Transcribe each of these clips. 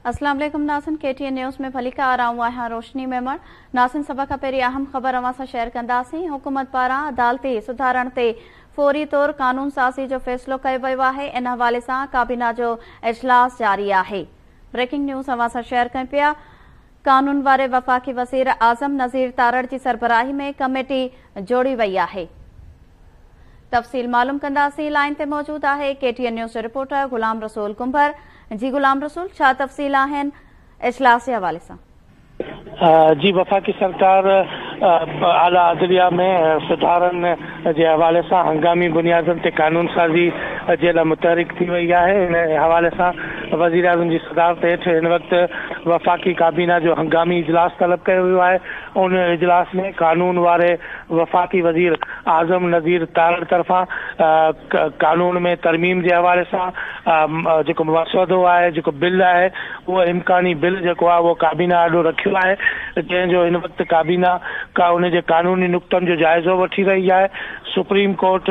अस्सलाम वालेकुम नाज़िन, KTN news में भली का आराम हुआ है रोशनी मेमण। नाज़िन सभ खां पहिरीं अहम ख़बर अवां सां शेयर कंदासीं। हुकूमत पारां अदालती सुधारण ते फौरी तौर कानून साज़ी जो फ़ैसिलो कयो वियो आहे। इन हवाले सां काबीना जो इजलास जारी आहे। ब्रेकिंग न्यूज़ अवां सां शेयर कयूं पिया। कानून वारे वफ़ाक़ी वज़ीर आज़म नज़ीर तारड़ जी सरबराही में कमेटी जोड़ी वई आहे। तफ़सील मालूम कंदासीं। लाइन ते मौजूद आहे KTN न्यूज़ जो रिपोर्टर गुलाम रसूल कुंभर। जी गुलाम रसूल, छा तफ़सील आहिनि इजलास जे हवाले सां? जी, वफ़ाक़ी सरकार आला अदलिया में सुधारन जे हवाले सां हंगामी बुनियादनि ते कानून साज़ी जे लाइ मुतहरिक थी वई आहे। इन हवाले सां वज़ीर आज़म जी सदारत हेठि हिन वक़्तु वफ़ाक़ी काबीना जो हंगामी इजलास तलब कयो वियो आहे। उन इजलास में कानून वारे वफ़ाक़ी वज़ीर आज़म नज़ीर तारड़ तरफ़ां कानून में तरमीम जे हवाले सां जेको मसौदो आहे, जेको बिल आहे, उहो इम्कानी बिल जेको आहे उहो काबीना ॾाढो रखियो आहे, जंहिंजो हिन वक़्तु काबीना उन जे कानूनी नुक़्तनि जो जाइज़ो वठी रही आहे। सुप्रीम कोर्ट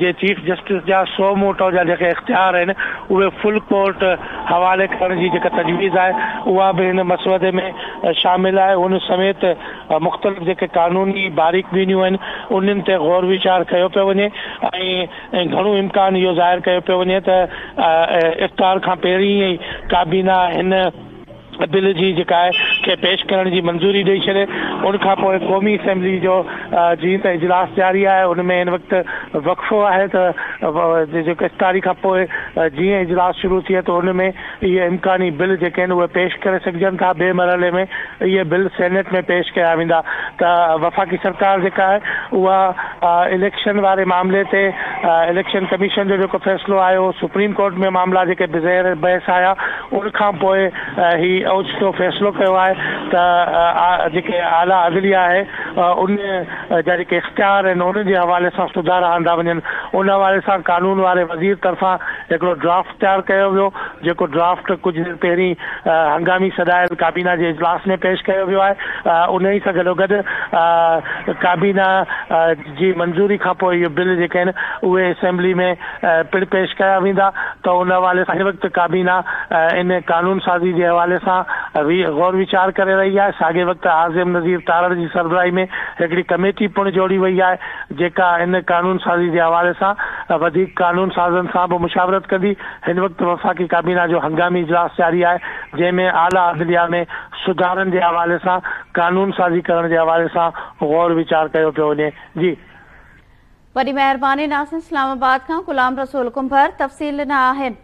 जे चीफ जस्टिस जा 100 मोटो जा जेके इख्तियार आहिनि उहे फुल कोर्ट हवाले करण जी जेका तजवीज़ आहे उहा बि हिन मसइदे में शामिल आहे। उन समेत मुख़्तलिफ़ जेके कानूनी बारीक़बिनियूं आहिनि उन्हनि ते गौर वीचार कयो पियो वञे ऐं घणो इम्कान इहो ज़ाहिर कयो पियो वञे त इफ़्तार खां पहिरीं ई काबीना हिन बिल जी जेका आहे खे पेश करण जी मंज़ूरी ॾेई छॾे। उनखां पोइ क़ौमी असेंबली जो जीअं त इजलास जारी आहे, उनमें हिन वक़्तु वक़फ़ो आहे त जेको इफ़्तारी खां पोइ जीअं इजलास शुरू थिए त उनमें इहे इम्कानी बिल जेके आहिनि उहे पेश करे सघजनि था। ॿिए मरहले में इहे बिल सेनेट में पेश कया वेंदा। त वफ़ाक़ी सरकार जेका आहे उहा इलेक्शन वारे मामले ते इलेक्शन कमीशन जो जेको फ़ैसिलो आयो, सुप्रीम कोर्ट में मामला जेके ज़ेर बहस आया, उनखां पोइ ही ओचितो फ़ैसिलो कयो आहे त जेके आला अदलिया आहे उन जा जेके इख्तियार आहिनि उन जे हवाले सां सुधारा आंदा वञनि। उन हवाले सां कानून वारे वज़ीर तरफ़ां हिकिड़ो ड्राफ्ट तयारु कयो वियो, जेको ड्राफ्ट कुझु देरि पहिरीं हंगामी सदायल काबीना जे इजलास में पेश कयो वियो आहे। उन ई सां गॾोगॾु काबीना जी मंज़ूरी खां पोइ इहे बिल जेके आहिनि उहे असेंबली में पिण पेश कया वेंदा। त उन हवाले सां हिन वक़्तु काबीना इन कानून साज़ी जे हवाले सां गौर वीचार करे रही आहे। साॻे वक़्तु आज़म नज़ीर तारड़ जी सरबराही में हिकिड़ी कमेटी पिण जोड़ी वई आहे जेका इन कानून साज़ी जे हवाले सां वधीक कानून साज़नि सां बि मुशावरत कंदी। हिन वक़्तु वफ़ाक़ी काबीना जो हंगामी इजलास जारी आहे जंहिंमें आला अदलिया में सुधारनि जे हवाले सां कानून साज़ी करण जे हवाले सां गौर वीचार कयो पियो वञे। जी वॾी महिरबानी नाज़िन। इस्लामाबाद खां गुलाम रसूल कुंभर तफ़सील ॾिना आहिनि।